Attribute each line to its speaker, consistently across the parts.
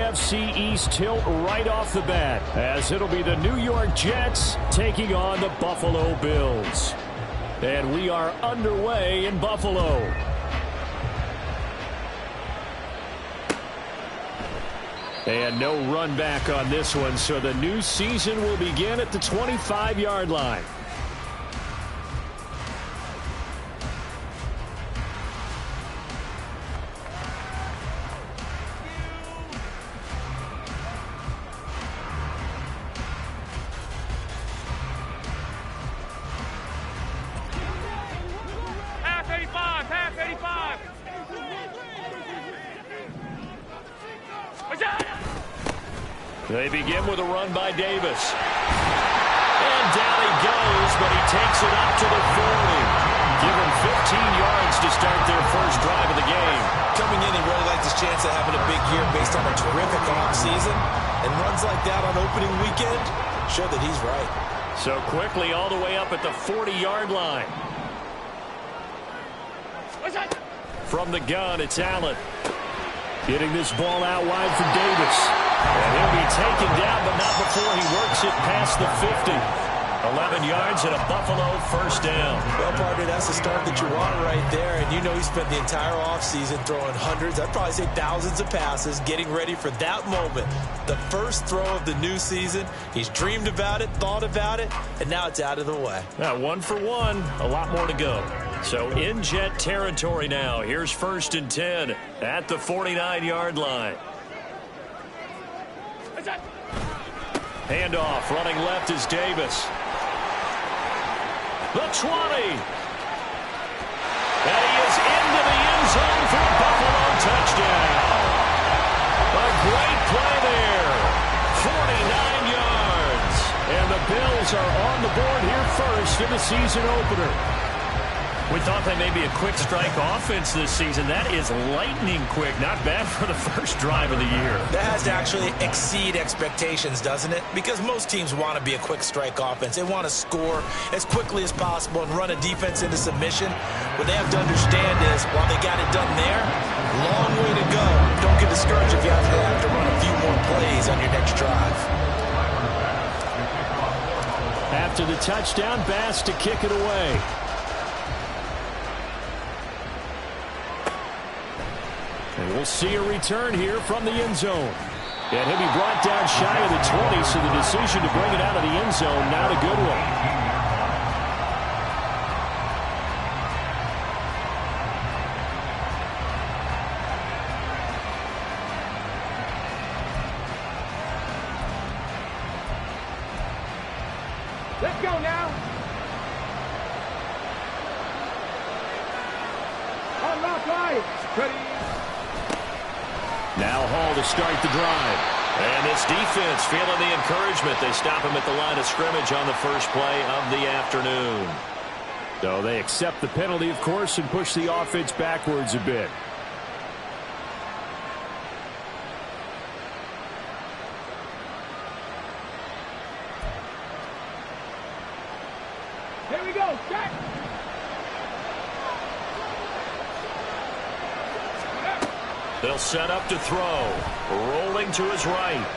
Speaker 1: NFC East tilt right off the bat, as it'll be the New York Jets taking on the Buffalo Bills. And we are underway in Buffalo. And no run back on this one, so the new season will begin at the 25-yard line. They begin with a run by Davis. And down he goes, but he takes it up to the 40. Give him 15 yards to start their first drive of the game.
Speaker 2: Coming in, he really likes his chance of having a big year based on a terrific offseason. And runs like that on opening weekend show that he's right.
Speaker 1: So quickly all the way up at the 40-yard line. From the gun, it's Allen. Getting this ball out wide for Davis. And he'll be taken down, but not before he works it past the 50. 11 yards and a Buffalo first down.
Speaker 2: Well, partner, that's the start that you want right there. And you know he spent the entire offseason throwing hundreds, I'd probably say thousands of passes, getting ready for that moment. The first throw of the new season. He's dreamed about it, thought about it, and now it's out of the way.
Speaker 1: Now, 1 for 1, a lot more to go. So in Jet territory now. Here's 1st and 10 at the 49-yard line. Handoff, running left is Davis. The 20. And he is into the end zone for a Buffalo touchdown. A great play there. 49 yards. And the Bills are on the board here first in the season opener. We thought they may be a quick strike offense this season. That is lightning quick. Not bad for the first drive of the year.
Speaker 2: That has to actually exceed expectations, doesn't it? Because most teams want to be a quick strike offense. They want to score as quickly as possible and run a defense into submission. What they have to understand is, while they got it done there, long way to go. Don't get discouraged if you have to run a few more plays on your next drive.
Speaker 1: After the touchdown, Bass to kick it away. And we'll see a return here from the end zone. And he'll be brought down shy of the 20, so the decision to bring it out of the end zone, not a good one.
Speaker 3: Let's go now. Unlock lights. Ready.
Speaker 1: Now Hall to start the drive. And this defense feeling the encouragement. They stop him at the line of scrimmage on the first play of the afternoon. So they accept the penalty, of course, and push the offense backwards a bit.
Speaker 3: Here we go. Set.
Speaker 1: They'll set up to throw. Rolling to his right.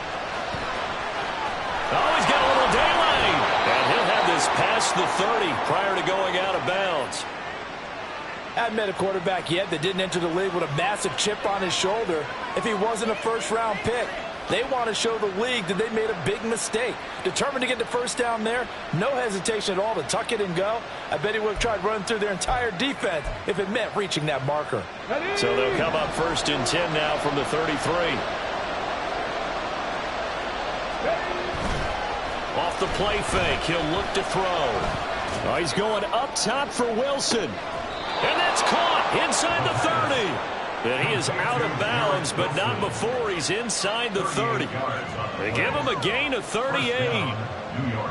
Speaker 1: Oh, he's got a little daylight. And he'll have this past the 30 prior to going out of bounds.
Speaker 2: Hadn't met a quarterback yet that didn't enter the league with a massive chip on his shoulder if he wasn't a first-round pick. They want to show the league that they made a big mistake. Determined to get the first down there. No hesitation at all to tuck it and go. I bet he would have tried running through their entire defense if it meant reaching that marker.
Speaker 1: So they'll come up 1st and 10 now from the 33. Off the play fake, he'll look to throw. Oh, he's going up top for Wilson. And that's caught inside the 30. And he is out of bounds, but not before he's inside the 30. They give him a gain of 38.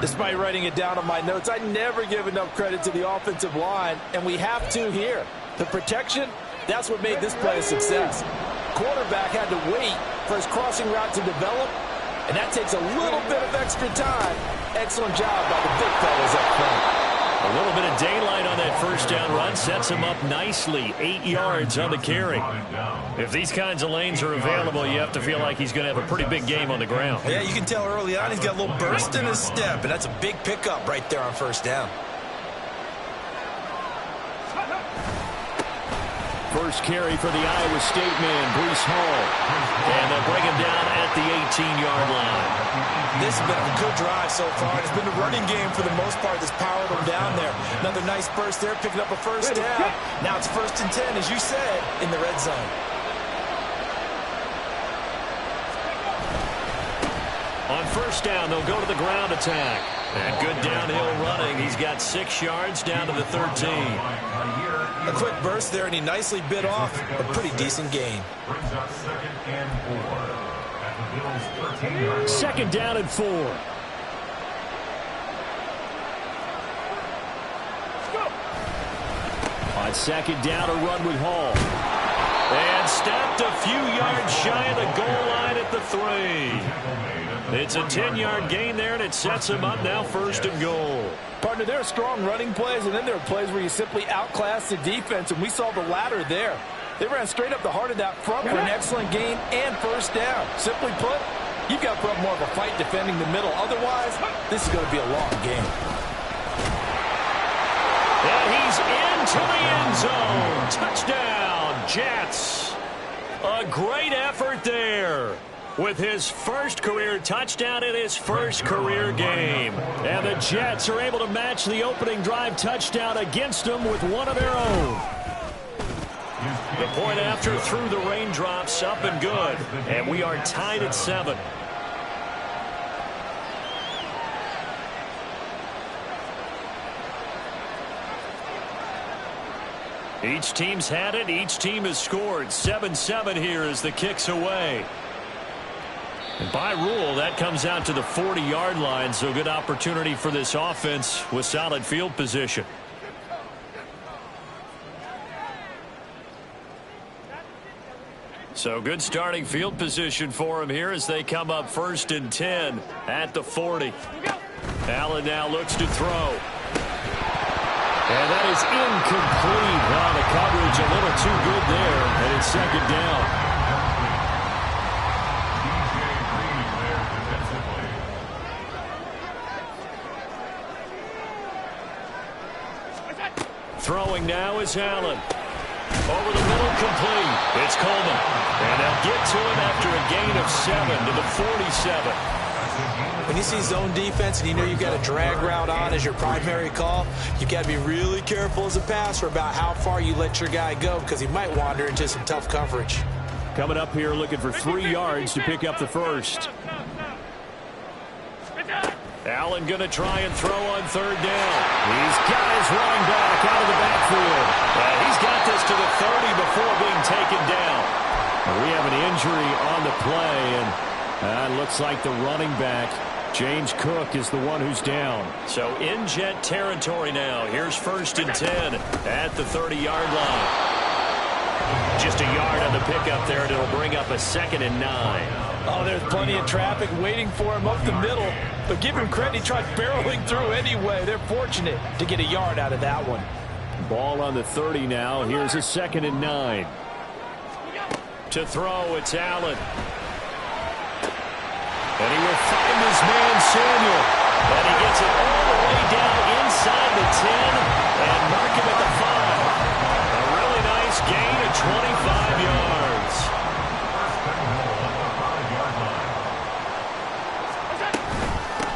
Speaker 2: Despite writing it down on my notes, I never give enough credit to the offensive line, and we have to here. The protection, that's what made this play a success. Quarterback had to wait for his crossing route to develop, and that takes a little bit of extra time. Excellent job by the big fellas up front.
Speaker 1: A little bit of daylight on that first down run sets him up nicely. 8 yards on the carry. If these kinds of lanes are available, you have to feel like he's going to have a pretty big game on the ground.
Speaker 2: Yeah, you can tell early on he's got a little burst in his step, and that's a big pickup right there on first down.
Speaker 1: First carry for the Iowa State man, Breece Hall. And they'll bring him down at the 18-yard line.
Speaker 2: This has been a good drive so far. It's been the running game for the most part that's powered them down there. Another nice burst there, picking up a first down. Now it's 1st and 10, as you said, in the red zone.
Speaker 1: On first down, they'll go to the ground attack. And good downhill running. He's got 6 yards down to the 13.
Speaker 2: A quick burst there, and he nicely bit off a pretty decent gain.
Speaker 1: Second down and 4. On second down, a run with Hall. And stepped a few yards shy of the goal line at the 3. It's a 10-yard gain there, and it sets him up now 1st and goal.
Speaker 2: Partner, there are strong running plays, and then there are plays where you simply outclass the defense, and we saw the latter there. They ran straight up the heart of that front for an excellent gain and first down. Simply put, you've got to put up more of a fight defending the middle. Otherwise, this is going to be a long game.
Speaker 1: And he's into the end zone. Touchdown, Jets. A great effort there, with his first career touchdown in his first career game. And the Jets are able to match the opening drive touchdown against them with one of their own. The point after through the raindrops, up and good. And we are tied at 7. Each team's had it. Each team has scored. 7-7 here as the kick's away. And by rule, that comes out to the 40-yard line, so good opportunity for this offense with solid field position. So good starting field position for him here as they come up 1st and 10 at the 40. Allen now looks to throw. And that is incomplete. Well, the coverage a little too good there, and it's 2nd down. Throwing now is Allen. Over the middle, complete. It's Coleman. And they'll get to him after a gain of 7 to the 47.
Speaker 2: When you see zone defense and you know you've got a drag route on as your primary call, you've got to be really careful as a passer about how far you let your guy go, because he might wander into some tough coverage.
Speaker 1: Coming up here looking for 3 yards to pick up the first. Allen going to try and throw on 3rd down. He's got his running back out of the backfield. He's got this to the 30 before being taken down. We have an injury on the play, and it looks like the running back, James Cook, is the one who's down. So in Jet territory now. Here's 1st and 10 at the 30-yard line. Just a yard on the pickup there, and it'll bring up a 2nd and 9.
Speaker 2: Oh, there's plenty of traffic waiting for him up the middle. But give him credit, he tried barreling through anyway. They're fortunate to get a yard out of that one.
Speaker 1: Ball on the 30 now. Here's a 2nd and 9. To throw, it's Allen. And he will find his man, Samuel. And he gets it all the way down inside the 10 and mark him at the 5. A really nice gain of 25 yards.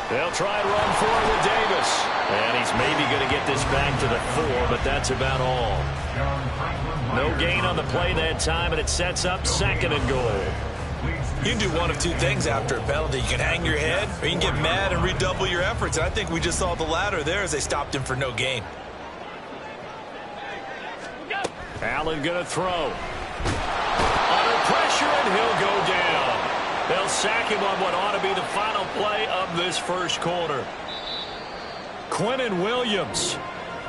Speaker 1: They'll try and run forward with Davis. And he's maybe going to get this back to the 4, but that's about all. No gain on the play that time, and it sets up 2nd and goal.
Speaker 2: You can do one of 2 things after a penalty. You can hang your head, or you can get mad and redouble your efforts. And I think we just saw the latter there as they stopped him for no gain.
Speaker 1: Allen going to throw. Under pressure, and he'll go down. They'll sack him on what ought to be the final play of this first quarter. Quinnen Williams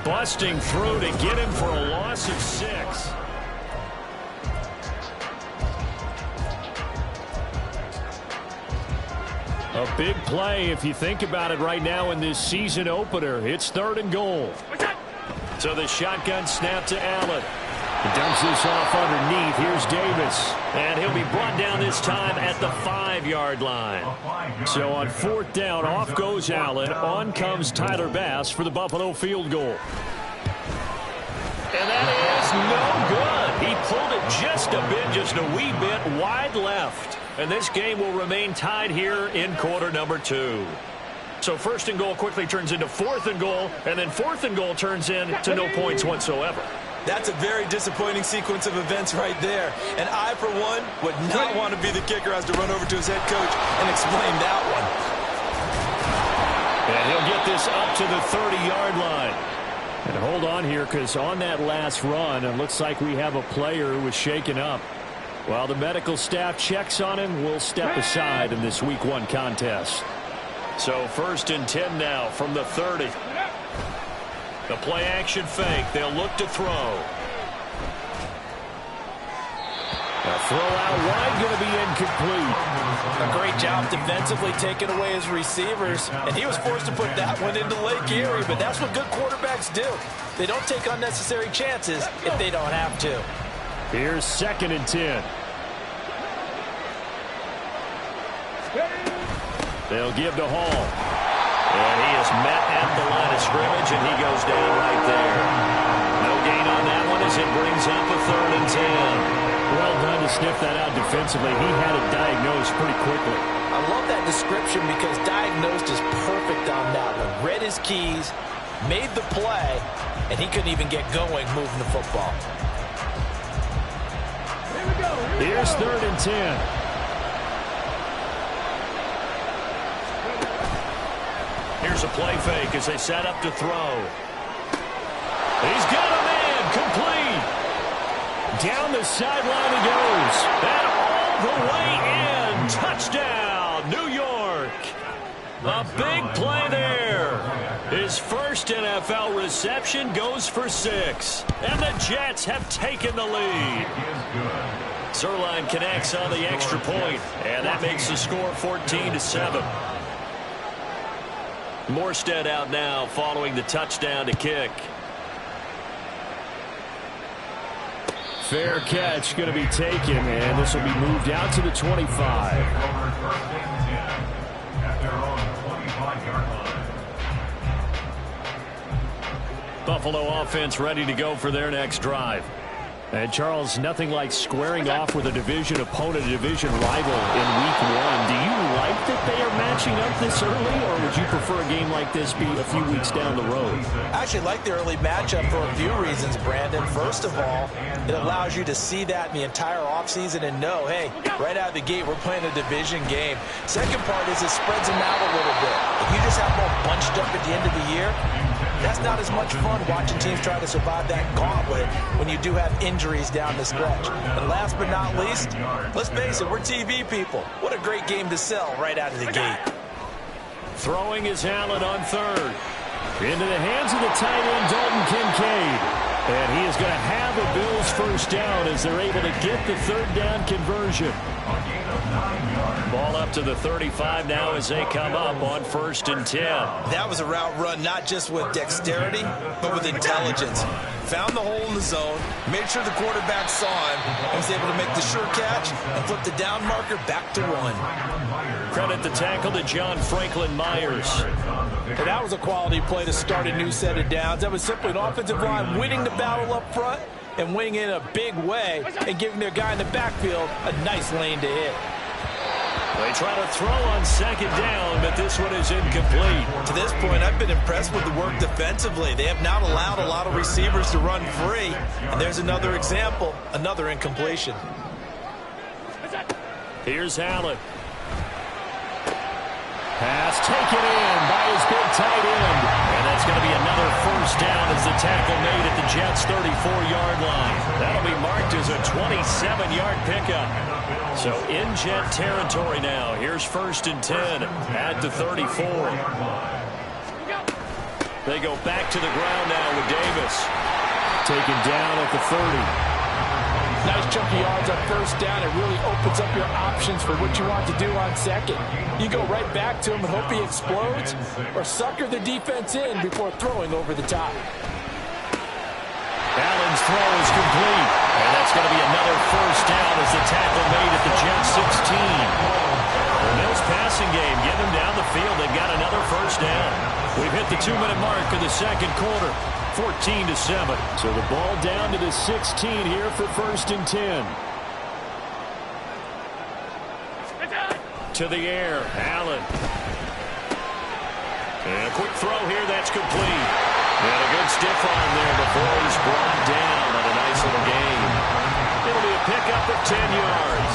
Speaker 1: busting through to get him for a loss of 6. A big play if you think about it right now in this season opener. It's 3rd and goal. So the shotgun snap to Allen. He dumps this off underneath. Here's Davis. And he'll be brought down this time at the 5-yard line. So on 4th down, off goes Allen. On comes Tyler Bass for the Buffalo field goal. And that is no good. He pulled it just a bit, just a wee bit wide left. And this game will remain tied here in quarter number 2. So 1st and goal quickly turns into 4th and goal, and then 4th and goal turns into no points whatsoever.
Speaker 2: That's a very disappointing sequence of events right there. And I, for one, would not want to be the kicker who has to run over to his head coach and explain that one.
Speaker 1: And he'll get this up to the 30-yard line. And hold on here, because on that last run, it looks like we have a player who was shaken up. While the medical staff checks on him, we'll step aside in this Week 1 contest. So 1st and 10 now from the 30. The play action fake. They'll look to throw. A throw out wide going to be incomplete.
Speaker 2: A great job defensively taking away his receivers. And he was forced to put that one into Lake Erie. But that's what good quarterbacks do. They don't take unnecessary chances if they don't have to.
Speaker 1: Here's 2nd and 10. They'll give to Hall. And he is met at the line of scrimmage, and he goes down right there. No gain on that one as it brings up a 3rd and 10. Well done to sniff that out defensively. He had it diagnosed pretty quickly.
Speaker 2: I love that description because diagnosed is perfect on that one. Read his keys, made the play, and he couldn't even get going moving the football.
Speaker 1: Here's 3rd and 10. Here's a play fake as they set up to throw. He's got a man complete. Down the sideline he goes. And all the way in. Touchdown, New York. A big play there. His first NFL reception goes for 6. And the Jets have taken the lead. Zerline connects on the extra point, and that makes the score 14-7. Morstead out now following the touchdown to kick. Fair catch going to be taken, and this will be moved out to the 25. Buffalo offense ready to go for their next drive. And Charles, nothing like squaring off with a division opponent, a division rival in Week 1. Do you like that they are matching up this early, or would you prefer a game like this be a few weeks down the road?
Speaker 2: I actually like the early matchup for a few reasons, Brandon. First of all, it allows you to see that in the entire offseason and know, hey, right out of the gate, we're playing a division game. Second part is it spreads them out a little bit. If you just have them all bunched up at the end of the year, that's not as much fun watching teams try to survive that gauntlet when you do have injuries down the stretch. And last but not least, let's face it, we're TV people. What a great game to sell right out of the gate.
Speaker 1: Throwing is Allen on 3rd. Into the hands of the tight end, Dalton Kincaid. And he is going to have the Bills first down as they're able to get the 3rd down conversion. Ball up to the 35 now as they come up on 1st and 10.
Speaker 2: That was a route run not just with dexterity, but with intelligence. Found the hole in the zone, made sure the quarterback saw him, and was able to make the sure catch and flip the down marker back to 1.
Speaker 1: Credit the tackle to John Franklin Myers.
Speaker 2: And that was a quality play to start a new set of downs. That was simply an offensive line winning the battle up front and winning in a big way and giving their guy in the backfield a nice lane to hit.
Speaker 1: They try to throw on 2nd down, but this one is incomplete.
Speaker 2: To this point, I've been impressed with the work defensively. They have not allowed a lot of receivers to run free. And there's another example, another incompletion.
Speaker 1: Here's Allen. Pass taken in by his big tight end. And that's going to be another first down as the tackle made at the Jets' 34-yard line. That'll be marked as a 27-yard pickup. So in Jet territory now. Here's 1st and 10 at the 34. They go back to the ground now with Davis. Taken down at the 30.
Speaker 2: Nice chunky yards on first down. It really opens up your options for what you want to do on second. You go right back to him and hope he explodes, or sucker the defense in before throwing over the top.
Speaker 1: Allen's throw is complete. And that's going to be another first down as the tackle made at the Jets 16. The Bills passing game, get them down the field. They've got another first down. We've hit the 2-minute mark of the second quarter. 14-7. So the ball down to the 16 here for 1st and 10. To the air, Allen. And a quick throw here, that's complete. And a good stiff arm there before he's brought down on a nice little gain. It'll be a pickup of 10 yards.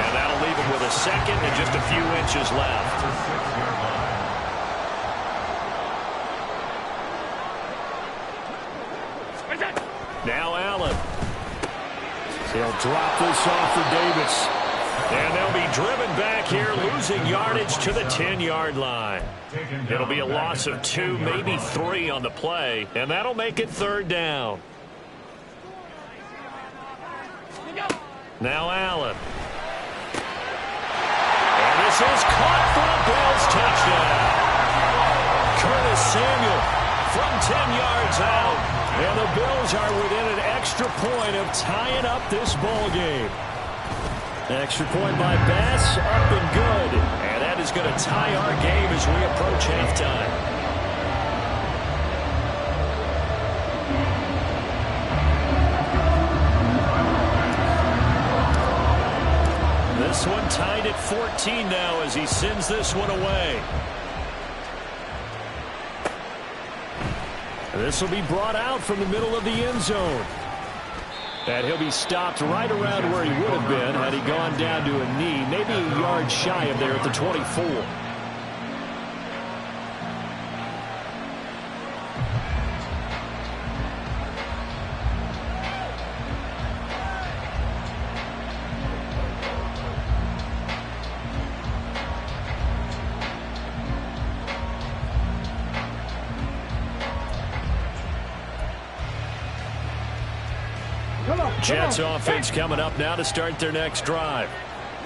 Speaker 1: And that'll leave him with a second and just a few inches left. Now Allen. He'll drop this off for Davis. And they'll be driven back here, losing yardage to the 10-yard line. It'll be a loss of 2, maybe 3 on the play, and that'll make it 3rd down. Now Allen. And this is caught for a Bills touchdown. Curtis Samuel from 10 yards out. And the Bills are within an extra point of tying up this ball game. Extra point by Bass, up and good. And that is going to tie our game as we approach halftime. This one tied at 14 now as he sends this one away. This will be brought out from the middle of the end zone. And he'll be stopped right around where he would have been had he gone down to a knee, maybe a yard shy of there at the 24. Jets offense coming up now to start their next drive.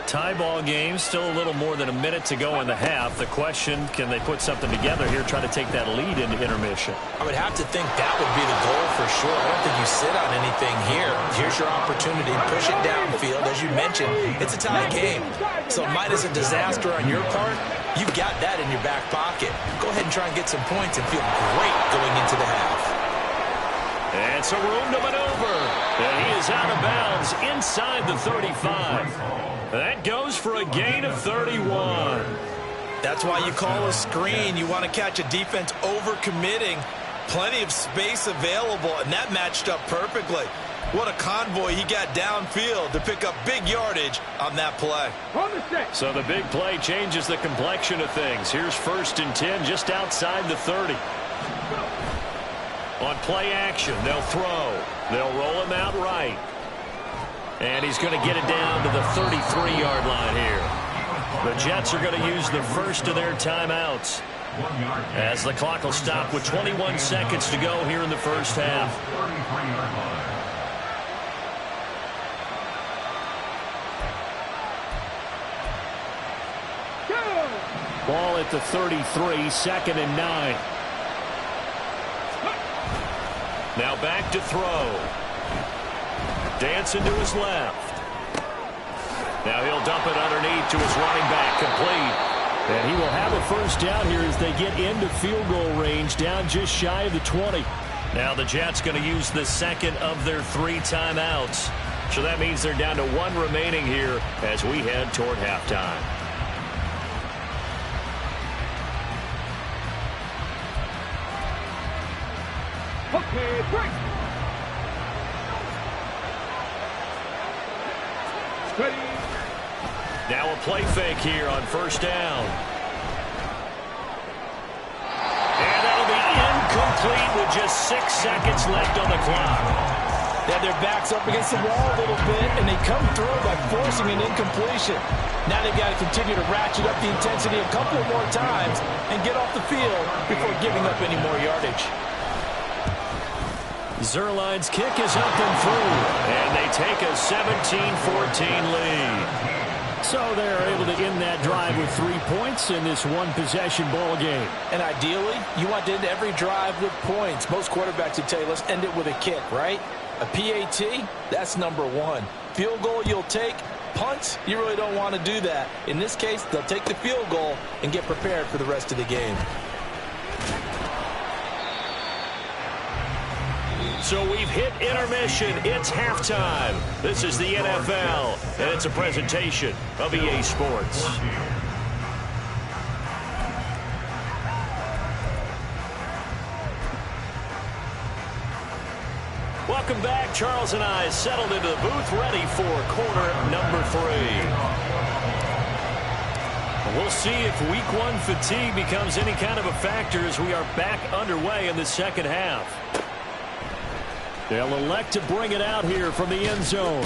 Speaker 1: Tie ball game, still a little more than a minute to go in the half. The question, can they put something together here, try to take that lead into intermission?
Speaker 2: I would have to think that would be the goal for sure. I don't think you sit on anything here. Here's your opportunity. Push it downfield. As you mentioned, it's a tie game. So minus a disaster on your part, you've got that in your back pocket. Go ahead and try and get some points and feel great going into the half.
Speaker 1: And so room to maneuver. And he is out of bounds inside the 35. That goes for a gain of 31.
Speaker 2: That's why you call a screen. You want to catch a defense overcommitting. Plenty of space available, and that matched up perfectly. What a convoy he got downfield to pick up big yardage on that play.
Speaker 1: So the big play changes the complexion of things. Here's 1st and 10 just outside the 30. On play action, they'll throw. They'll roll him out right. And he's going to get it down to the 33-yard line here. The Jets are going to use the first of their timeouts, as the clock will stop with 21 seconds to go here in the first half. Ball at the 33, 2nd and 9. Now back to throw. Dancing to his left. Now he'll dump it underneath to his running back, complete. And he will have a first down here as they get into field goal range, down just shy of the 20. Now the Jets going to use the second of their 3 timeouts. So that means they're down to 1 remaining here as we head toward halftime.
Speaker 3: Okay, break. Ready.
Speaker 1: Now a play fake here on first down. And that'll be incomplete with just 6 seconds left on the clock.
Speaker 2: They have their backs up against the wall a little bit, and they come through by forcing an incompletion. Now they've got to continue to ratchet up the intensity a couple more times and get off the field before giving up any more yardage.
Speaker 1: Zerline's kick is up and through, and they take a 17-14 lead. So they're able to end that drive with 3 points in this one-possession ball game.
Speaker 2: And ideally, you want to end every drive with points. Most quarterbacks would tell you, let's end it with a kick, right? A PAT, that's number one. Field goal you'll take. Punts, you really don't want to do that. In this case, they'll take the field goal and get prepared for the rest of the game.
Speaker 1: So we've hit intermission. It's halftime. This is the NFL, and it's a presentation of EA Sports. Welcome back. Charles and I settled into the booth, ready for quarter number 3. We'll see if week one fatigue becomes any kind of a factor as we are back underway in the second half. They'll elect to bring it out here from the end zone.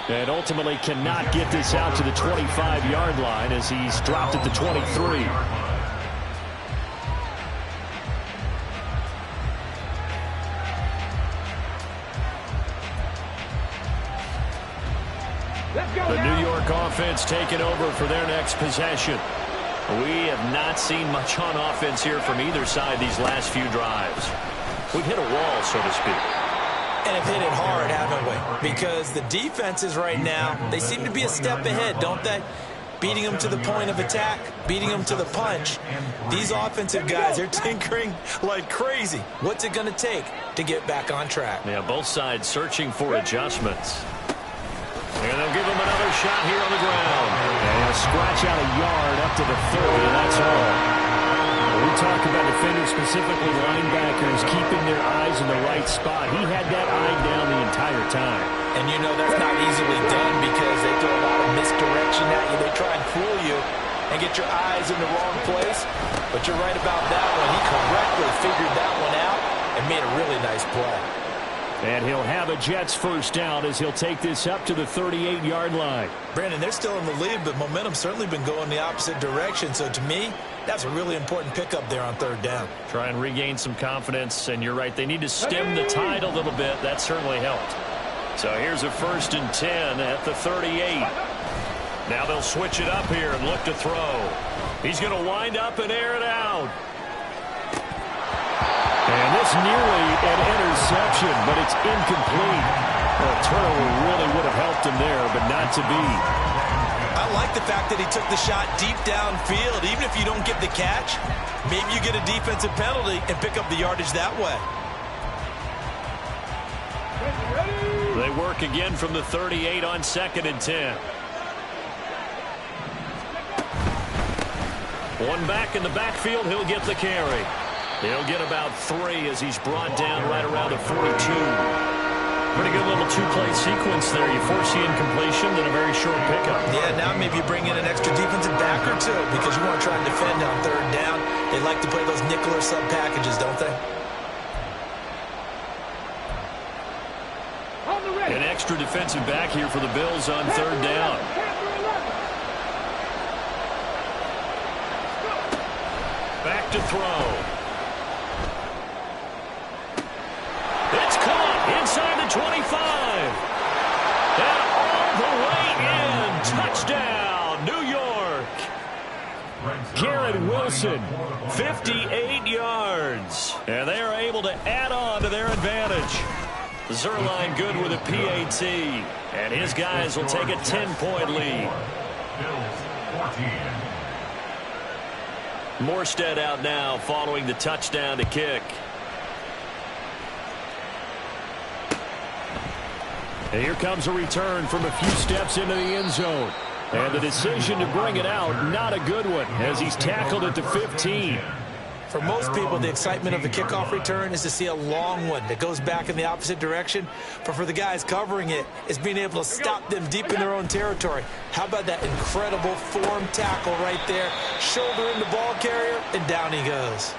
Speaker 1: And ultimately cannot get this out to the 25-yard line as he's dropped at the 23. The New York offense taking over for their next possession. We have not seen much on offense here from either side these last few drives. We've hit a wall, so to speak.
Speaker 2: And have hit it hard, haven't we? Because the defenses right now, they seem to be a step ahead, don't they? Beating them to the point of attack, beating them to the punch. These offensive guys, they're tinkering like crazy. What's it going to take to get back on track?
Speaker 1: Yeah, both sides searching for adjustments. And they'll give him another shot here on the ground. And he'll scratch out a yard up to the 30, and that's all. We talk about defenders, specifically linebackers, keeping their eyes in the right spot. He had that eye down the entire time.
Speaker 2: And you know that's not easily done because they throw a lot of misdirection at you. They try and fool you and get your eyes in the wrong place. But you're right about that one. He correctly figured that one out and made a really nice play.
Speaker 1: And he'll have a Jets first down as he'll take this up to the 38-yard line.
Speaker 2: Brandon, they're still in the lead, but momentum's certainly been going the opposite direction. So to me, that's a really important pickup there on third down.
Speaker 1: Try and regain some confidence, and you're right, they need to stem the tide a little bit. That certainly helped. So here's a 1st and 10 at the 38. Now they'll switch it up here and look to throw. He's going to wind up and air it out. And this nearly an interception, but it's incomplete. A turnover really would have helped him there, but not to be.
Speaker 2: I like the fact that he took the shot deep downfield. Even if you don't get the catch, maybe you get a defensive penalty and pick up the yardage that way.
Speaker 1: They work again from the 38 on 2nd and 10. One back in the backfield, he'll get the carry. He'll get about 3 as he's brought down right around the 42. Pretty good little two-play sequence there. You force the incompletion, then a very short pickup.
Speaker 2: Yeah, now maybe you bring in an extra defensive back or two because you want to try and defend on third down. They like to play those nickel or sub packages, don't they?
Speaker 1: An extra defensive back here for the Bills on third down. Back to throw. It's caught inside the 25. And all the way in. Touchdown, New York. Garrett Wilson, 58 yards. And they are able to add on to their advantage. Zerline good with a PAT. And his guys will take a 10-point lead. Morstead out now following the touchdown to kick. And here comes a return from a few steps into the end zone. And the decision to bring it out, not a good one, as he's tackled at the 15.
Speaker 2: For most people, the excitement of the kickoff return is to see a long one that goes back in the opposite direction. But for the guys covering it, it's being able to stop them deep in their own territory. How about that incredible form tackle right there? Shoulder in the ball carrier, and down he goes.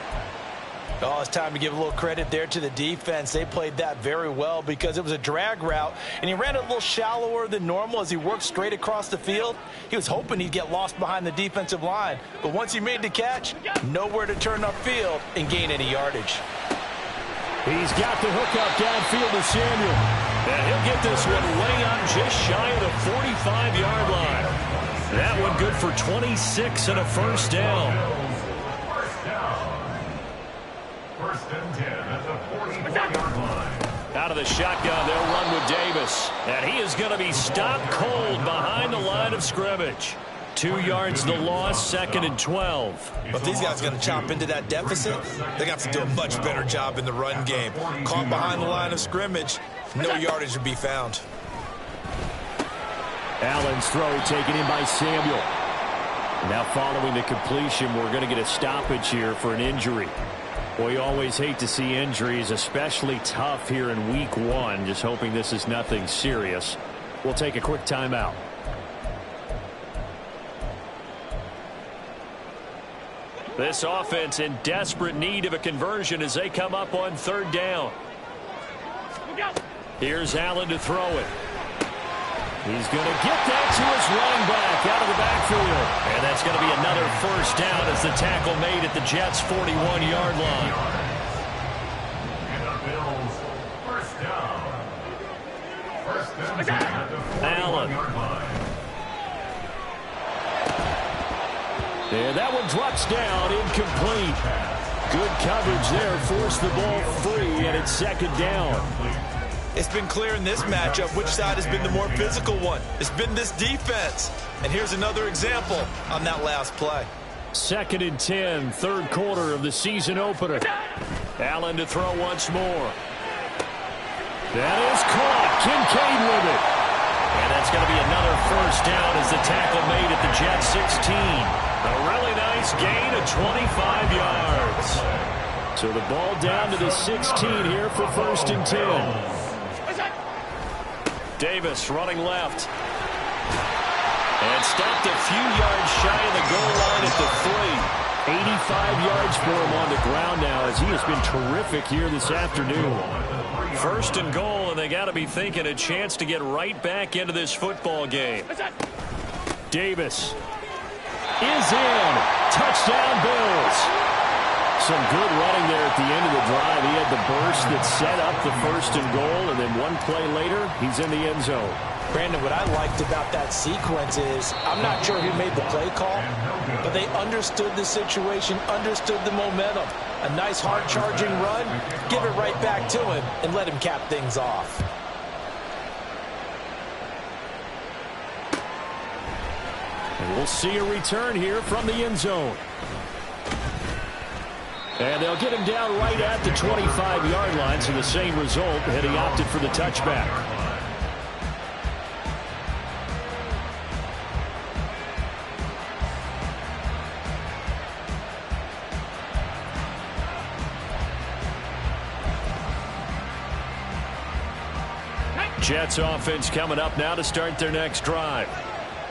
Speaker 2: Oh, it's time to give a little credit there to the defense. They played that very well because it was a drag route, and he ran it a little shallower than normal as he worked straight across the field. He was hoping he'd get lost behind the defensive line, but once he made the catch, nowhere to turn upfield and gain any yardage.
Speaker 1: He's got the hook up downfield to Samuel. And he'll get this one way up just shy of the 45-yard line. That one good for 26 and a first down.
Speaker 4: First and 10 at the 44-yard line.
Speaker 1: Out of the shotgun, they'll run with Davis. And he is going to be stopped cold behind the line of scrimmage. 2 yards the loss, 2nd and 12.
Speaker 2: But if these guys are going to chop into that deficit, they're going to have to do a much better job in the run game. Caught behind the line of scrimmage, no yardage to be found.
Speaker 1: Allen's throw taken in by Samuel. Now following the completion, we're going to get a stoppage here for an injury. Well, you always hate to see injuries, especially tough here in week 1. Just hoping this is nothing serious. We'll take a quick timeout. This offense in desperate need of a conversion as they come up on 3rd down. Here's Allen to throw it. He's going to get that to his running back out of the backfield. And that's going to be another first down as the tackle made at the Jets' 41-yard line.
Speaker 4: And the Bills, first down. First and 10 at the 41-yard line.
Speaker 1: And that one drops down, incomplete. Good coverage there, forced the ball free, and it's 2nd down.
Speaker 2: It's been clear in this matchup which side has been the more physical one. It's been this defense. And here's another example on that last play.
Speaker 1: 2nd and 10, 3rd quarter of the season opener. Allen to throw once more. That is caught. Kincaid with it. And that's going to be another first down as the tackle made at the Jets' 16. A really nice gain of 25 yards. So the ball down to the 16 here for 1st and 10. Davis running left. And stopped a few yards shy of the goal line at the 3. 85 yards for him on the ground now as he has been terrific here this afternoon. 1st and goal, and they got to be thinking a chance to get right back into this football game. Davis is in. Touchdown, Bills. Some good running there at the end of the drive. He had the burst that set up the 1st and goal, and then one play later, he's in the end zone.
Speaker 5: Brandon, what I liked about that sequence is I'm not sure who made the play call, but they understood the situation, understood the momentum. A nice hard-charging run, give it right back to him, and let him cap things off.
Speaker 1: And we'll see a return here from the end zone. And they'll get him down right at the 25-yard line, so the same result, had he opted for the touchback. Jets offense coming up now to start their next drive.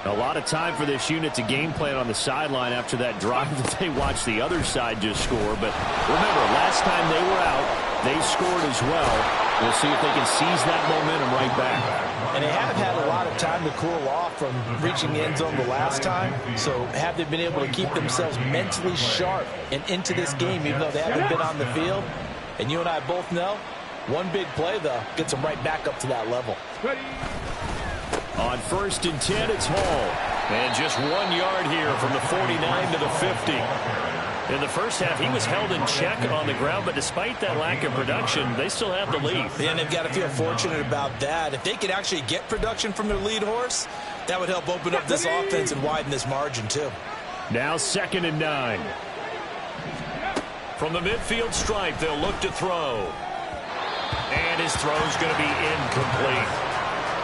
Speaker 1: A lot of time for this unit to game plan on the sideline after that drive that they watched the other side just score. But remember, last time they were out, they scored as well. We'll see if they can seize that momentum right back.
Speaker 5: And they have had a lot of time to cool off from reaching the end zone the last time. So have they been able to keep themselves mentally sharp and into this game, even though they haven't been on the field? And you and I both know, one big play, though, gets them right back up to that level.
Speaker 1: On 1st and 10, it's Hall. And just 1 yard here from the 49 to the 50. In the first half, he was held in check on the ground, but despite that lack of production, they still have the lead.
Speaker 5: And they've got to feel fortunate about that. If they could actually get production from their lead horse, that would help open up this offense and widen this margin, too.
Speaker 1: Now 2nd and 9. From the midfield stripe, they'll look to throw. And his throw's going to be incomplete.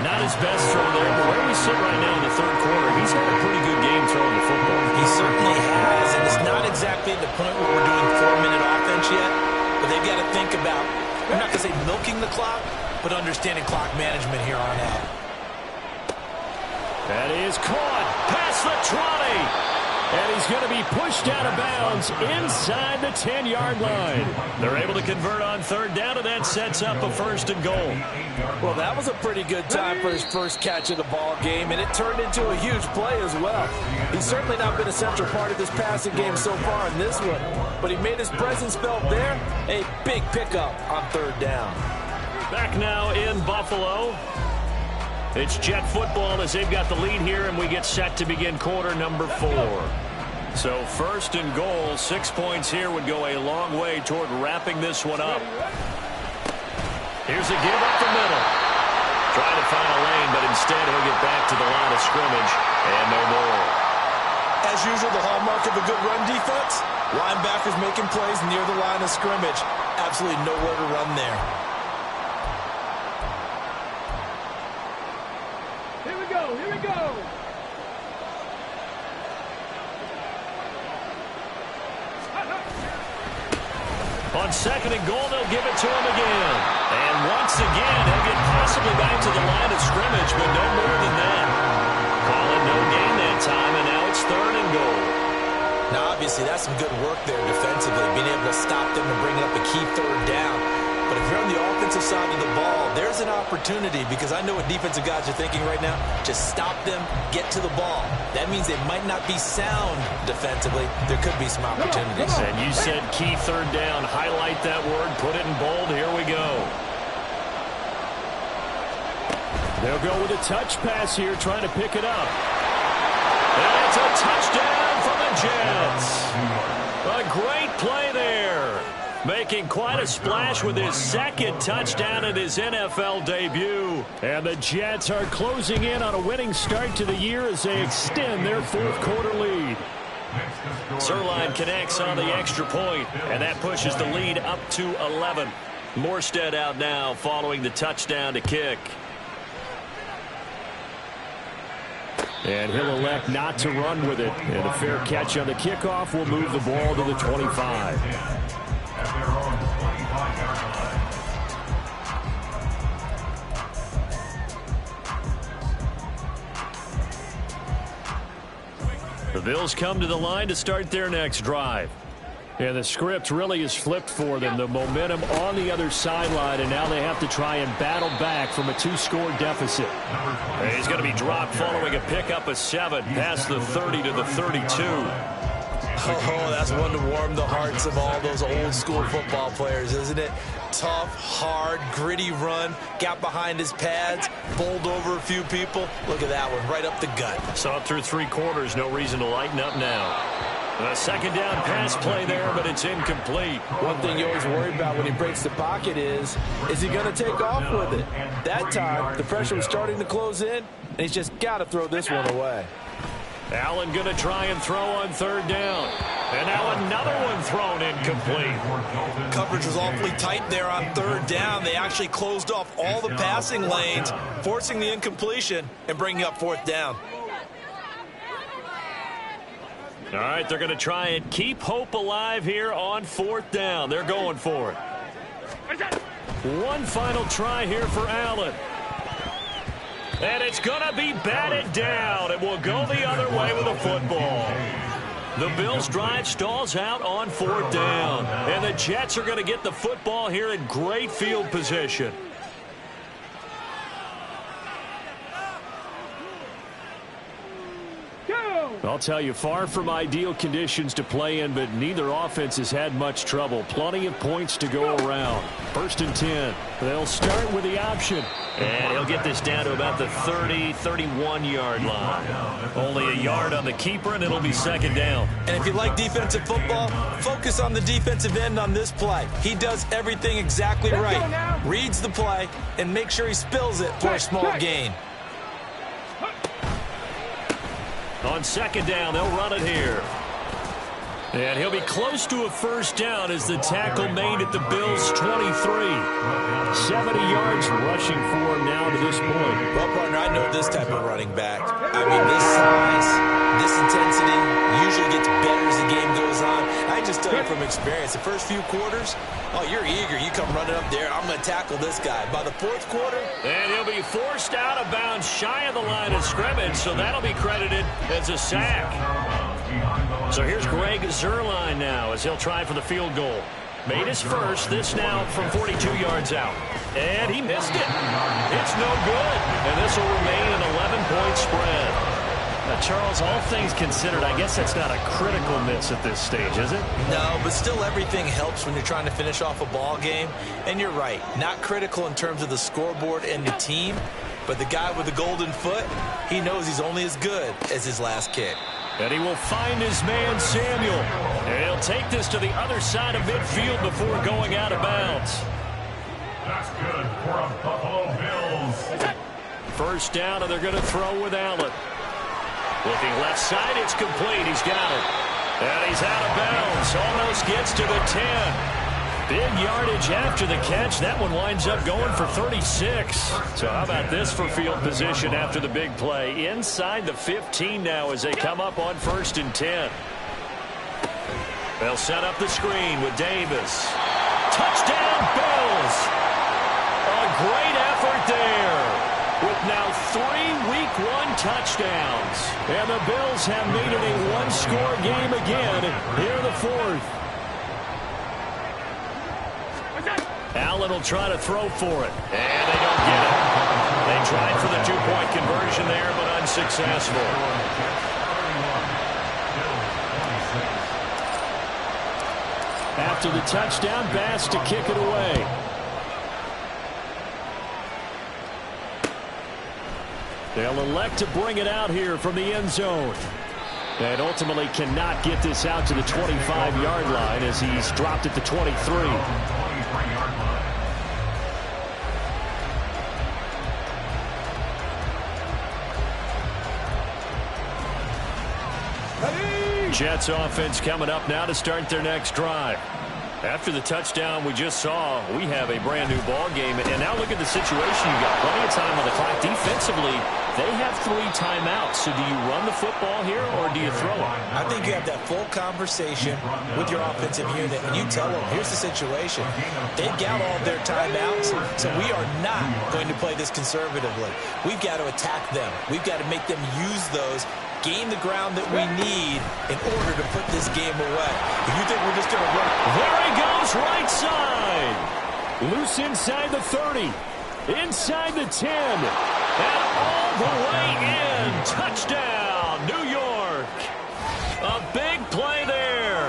Speaker 1: Not his best throw there, but where we sit right now in the 3rd quarter, he's had a pretty good game throwing the football.
Speaker 5: He certainly has, and it's not exactly at the point where we're doing 4-minute offense yet, but they've got to think about, I'm not going to say milking the clock, but understanding clock management here on out.
Speaker 1: That is caught past the 20. And he's going to be pushed out of bounds inside the 10-yard line. They're able to convert on third down, and that sets up a 1st and goal.
Speaker 2: Well, that was a pretty good time for his first catch of the ball game, and it turned into a huge play as well. He's certainly not been a central part of this passing game so far in this one, but he made his presence felt there. A big pickup on third down.
Speaker 1: Back now in Buffalo. It's Jet football as they've got the lead here, and we get set to begin quarter number 4. So 1st and goal, 6 points here would go a long way toward wrapping this one up. Here's a give up the middle. Trying to find a lane, but instead he'll get back to the line of scrimmage and no more.
Speaker 2: As usual, the hallmark of a good run defense, linebackers making plays near the line of scrimmage. Absolutely nowhere to run there.
Speaker 3: Here we go, here we go.
Speaker 1: On 2nd and goal, they'll give it to him again. And once again, he'll get possibly back to the line of scrimmage, but no more than that. Calling no gain that time, and now it's 3rd and goal.
Speaker 2: Now, obviously, that's some good work there defensively, being able to stop them and bring up a key third down. But if you're on the offensive side of the ball, there's an opportunity, because I know what defensive guys are thinking right now. Just stop them, get to the ball. That means they might not be sound defensively. There could be some opportunities.
Speaker 1: And you said key third down. Highlight that word. Put it in bold. Here we go. They'll go with a touch pass here, trying to pick it up. And it's a touchdown for the Jets. A great play there. Making quite a splash with his 2nd touchdown in his NFL debut. And the Jets are closing in on a winning start to the year as they extend their 4th quarter lead. Zerline connects on the extra point, and that pushes the lead up to 11. Morstead out now following the touchdown to kick. And he'll elect not to run with it. And a fair catch on the kickoff will move the ball to the 25.
Speaker 4: At their own 25-yard line.
Speaker 1: The Bills come to the line to start their next drive. And the script really is flipped for them. The momentum on the other sideline, and now they have to try and battle back from a 2-score deficit. And he's going to be dropped following a pickup of 7 past the 30 to the 32.
Speaker 2: Oh, that's one to warm the hearts of all those old-school football players, isn't it? Tough, hard, gritty run. Got behind his pads, bowled over a few people. Look at that one, right up the gut.
Speaker 1: Saw it through 3 quarters. No reason to lighten up now. A 2nd down pass play there, but it's incomplete.
Speaker 2: One thing you always worry about when he breaks the pocket is he going to take off with it? That time, the pressure was starting to close in, and he's just got to throw this one away.
Speaker 1: Allen going to try and throw on 3rd down. And now another one thrown incomplete.
Speaker 2: Coverage was awfully tight there on 3rd down. They actually closed off all the passing lanes, forcing the incompletion and bringing up 4th down.
Speaker 1: All right, they're going to try and keep hope alive here on 4th down. They're going for it. One final try here for Allen. And it's going to be batted down. It will go the other way with the football. The Bills' drive stalls out on 4th down. And the Jets are going to get the football here in great field position. I'll tell you, far from ideal conditions to play in, but neither offense has had much trouble. Plenty of points to go around. 1st and 10. They'll start with the option. And he'll get this down to about the 30, 31-yard line. Only a yard on the keeper, and it'll be 2nd down.
Speaker 2: And if you like defensive football, focus on the defensive end on this play. He does everything exactly right. Reads the play, and make sure he spills it for a small gain.
Speaker 1: On 2nd down, they'll run it here. And he'll be close to a 1st down as the tackle made at the Bills' 23. 70 yards rushing for him now to this point.
Speaker 2: Well, partner, I know this type of running back. I mean, this size, this intensity usually gets better as the game goes on. I just tell you from experience, the first few quarters, oh, you're eager. You come running up there, I'm going to tackle this guy. By the 4th quarter,
Speaker 1: and he'll be forced out of bounds shy of the line of scrimmage, so that'll be credited as a sack. So here's Greg Zuerlein now as he'll try for the field goal. Made his first, this now from 42 yards out. And he missed it. It's no good. And this will remain an 11-point spread. Charles, all things considered, I guess that's not a critical miss at this stage, is it?
Speaker 5: No, but still everything helps when you're trying to finish off a ball game. And you're right, not critical in terms of the scoreboard and the team, but the guy with the golden foot, he knows he's only as good as his last kick.
Speaker 1: And he will find his man, Samuel. And he'll take this to the other side of midfield before going out of bounds.
Speaker 4: That's good for a Buffalo Bills.
Speaker 1: First down, and they're going to throw with Allen. Looking left side, it's complete. He's got it. And he's out of bounds. Almost gets to the 10. Big yardage after the catch. That one winds up going for 36. So how about this for field position after the big play? Inside the 15 now as they come up on 1st and 10. They'll set up the screen with Davis. Touchdown, Bills. A great effort there. With now 3 Week 1 touchdowns. And the Bills have made it a one-score game again here in the 4th. Allen will try to throw for it. And they don't get it. They tried for the 2-point conversion there, but unsuccessful. After the touchdown, Bass to kick it away. They'll elect to bring it out here from the end zone. And ultimately cannot get this out to the 25-yard line as he's dropped at the 23. Jets offense coming up now to start their next drive. After the touchdown we just saw, we have a brand new ball game. And now look at the situation. You've got plenty of time on the clock. Defensively, they have 3 timeouts. So do you run the football here or do you throw it?
Speaker 5: I think you have that full conversation with your offensive unit, and you tell them, here's the situation. They've got all their timeouts, so we are not going to play this conservatively. We've got to attack them. We've got to make them use those, gain the ground that we need in order to put this game away. If you think we're just going to run...
Speaker 1: There he goes, right side. Loose inside the 30. Inside the 10. And all the way in. Touchdown, New York. A big play there.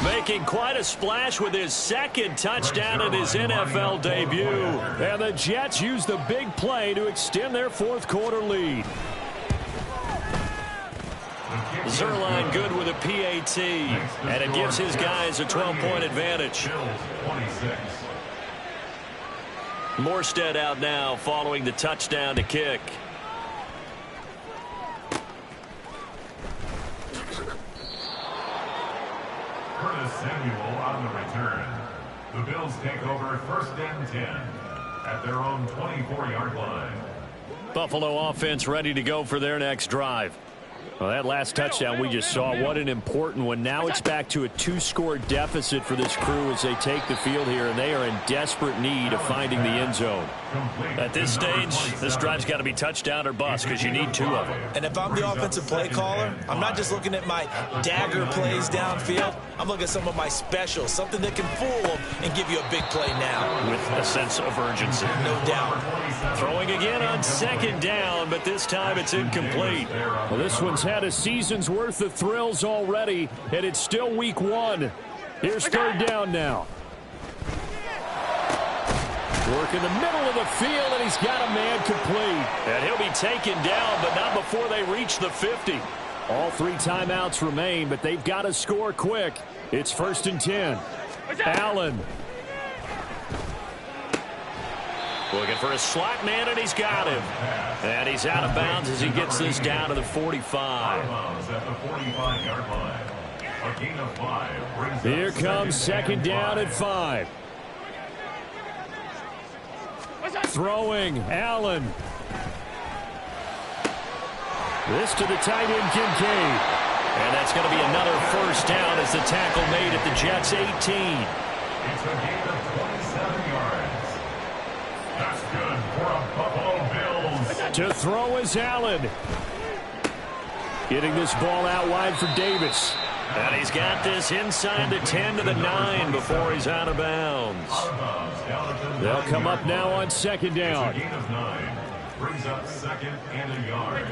Speaker 1: Making quite a splash with his 2nd touchdown in his NFL debut. And the Jets use the big play to extend their 4th quarter lead. Zuerlein good with a PAT, and it gives his guys a 12-point advantage. Morstead out now following the touchdown to kick.
Speaker 4: Curtis Samuel on the return. The Bills take over 1st and 10 at their own 24-yard line.
Speaker 1: Buffalo offense ready to go for their next drive. Well, that last touchdown we just saw, what an important one. Now it's back to a 2-score deficit for this crew as they take the field here, and they are in desperate need of finding the end zone. At this stage, this drive's got to be touchdown or bust because you need 2 of them.
Speaker 5: And if I'm the offensive play caller, I'm not just looking at my dagger plays downfield. I'm looking at some of my specials, something that can fool them and give you a big play now.
Speaker 1: With a sense of urgency.
Speaker 5: No doubt.
Speaker 1: Throwing again on 2nd down, but this time it's incomplete. Well, this one's had a season's worth of thrills already, and it's still week 1. Here's 3rd down now. Work in the middle of the field, and he's got a man complete. And he'll be taken down, but not before they reach the 50. All 3 timeouts remain, but they've got to score quick. It's 1st and 10. Allen. Looking for a slot man, and he's got him. And he's out of bounds as he gets this down to the 45. Here comes 2nd down at 5. Throwing, Allen. This to the tight end, Kincaid. And that's going to be another 1st down as the tackle made at the Jets' 18.
Speaker 4: It's a gain of 27 yards. That's good for a Buffalo Bills.
Speaker 1: To throw is Allen. Getting this ball out wide for Davis. And he's got this inside the 10 to the 9 before he's out of bounds. They'll come up now on second down.
Speaker 4: Gain of 9. Brings up second and a yard.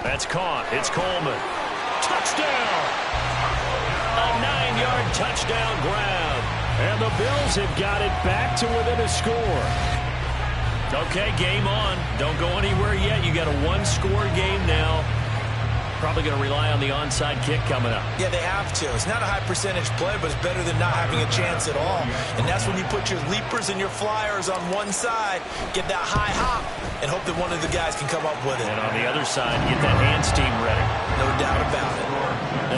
Speaker 1: That's caught. It's Coleman. Touchdown! A 9-yard touchdown grab. And the Bills have got it back to within a score. Okay, game on. Don't go anywhere yet. You got a one-score game now. Probably going to rely on the onside kick coming up.
Speaker 5: Yeah, they have to. It's not a high-percentage play, but it's better than not having a chance at all. And that's when you put your leapers and your flyers on one side, get that high hop, and hope that one of the guys can come up with it.
Speaker 1: And on the other side, get that hands team ready.
Speaker 5: No doubt about it.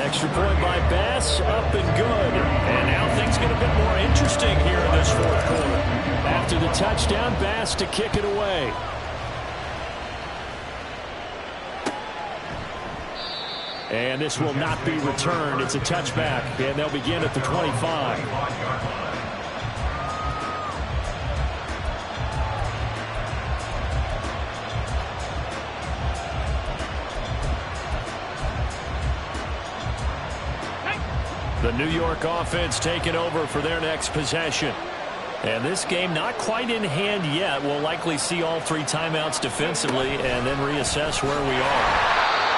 Speaker 1: Extra point by Bass, up and good. And now things get a bit more interesting here in this fourth quarter. After the touchdown, Bass to kick it away. And this will not be returned. It's a touchback, and they'll begin at the 25. The New York offense taking over for their next possession. And this game not quite in hand yet. We'll likely see all 3 timeouts defensively and then reassess where we are.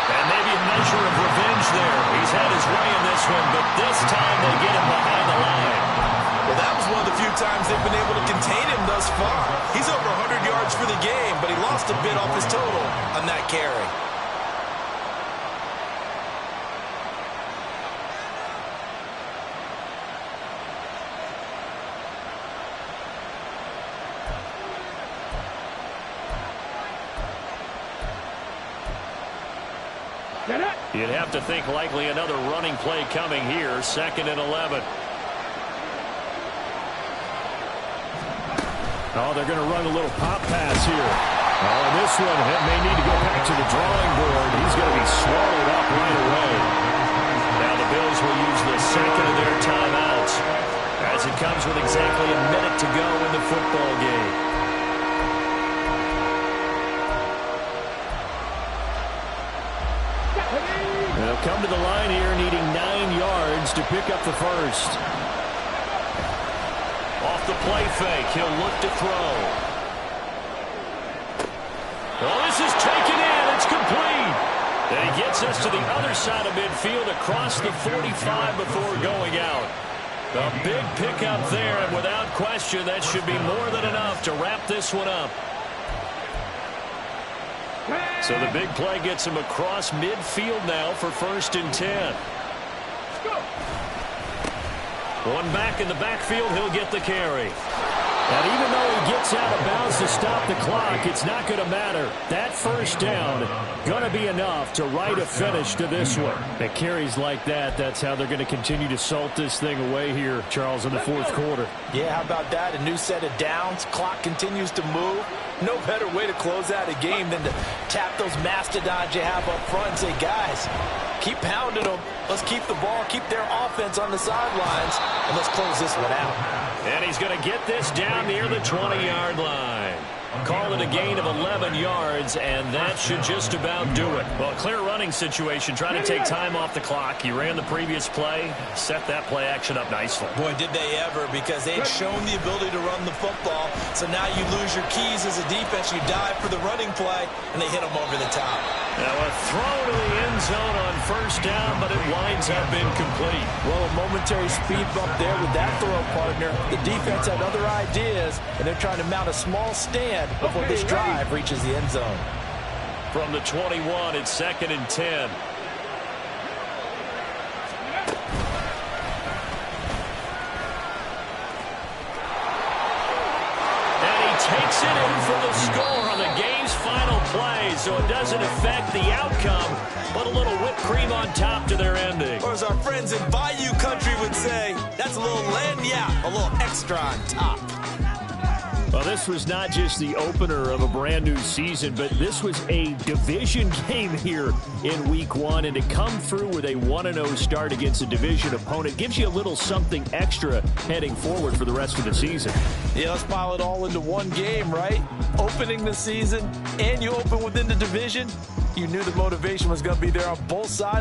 Speaker 1: And maybe a measure of revenge there. He's had his way in this one, but this time they get him behind the line.
Speaker 5: Well, that was one of the few times they've been able to contain him thus far. He's over 100 yards for the game, but he lost a bit off his total on that carry.
Speaker 1: You'd have to think likely another running play coming here, 2nd and 11. Oh, they're going to run a little pop pass here. Oh, and this one may need to go back to the drawing board. He's going to be swallowed up right away. Now the Bills will use the second of their timeouts as it comes with exactly a minute to go in the football game. They'll come to the line here needing 9 yards to pick up the first. Off the play fake, he'll look to throw. Oh, this is taken in. It's complete. And he gets us to the other side of midfield across the 45 before going out. A big pickup there, and without question, that should be more than enough to wrap this one up. So the big play gets him across midfield now for 1st and 10. One back in the backfield, he'll get the carry. And even though he gets out of bounds to stop the clock, it's not going to matter. That first down going to be enough to write a finish to this one. And carries like that, that's how they're going to continue to salt this thing away here, Charles, in the fourth quarter.
Speaker 5: Yeah, how about that? A new set of downs. Clock continues to move. No better way to close out a game than to tap those mastodons you have up front and say, guys, keep pounding them. Let's keep the ball, keep their offense on the sidelines, and let's close this one out.
Speaker 1: And he's going to get this down near the 20-yard line. Call it a gain of 11 yards, and that should just about do it. Well, clear running situation, trying to take time off the clock. He ran the previous play, set that play action up nicely.
Speaker 5: Boy, did they ever, because they had shown the ability to run the football. So now you lose your keys as a defense. You dive for the running play, and they hit them over the top.
Speaker 1: Now a throw to the end zone on 1st down, but it winds up incomplete.
Speaker 5: Well, a momentary speed bump there with that throw, partner. The defense had other ideas, and they're trying to mount a small stand before this drive reaches the end zone.
Speaker 1: From the 21, it's 2nd and 10. And he takes it in for the score on the game's final play, so it doesn't affect the outcome, but a little whipped cream on top to their ending.
Speaker 5: Or as our friends in Bayou Country would say, that's a little lagniappe, a little extra on top.
Speaker 1: Well, this was not just the opener of a brand new season, but this was a division game here in week 1. And to come through with a 1-0 start against a division opponent gives you a little something extra heading forward for the rest of the season.
Speaker 5: Yeah, let's pile it all into one game, right? Opening the season, and you open within the division. You knew the motivation was going to be there on both sides.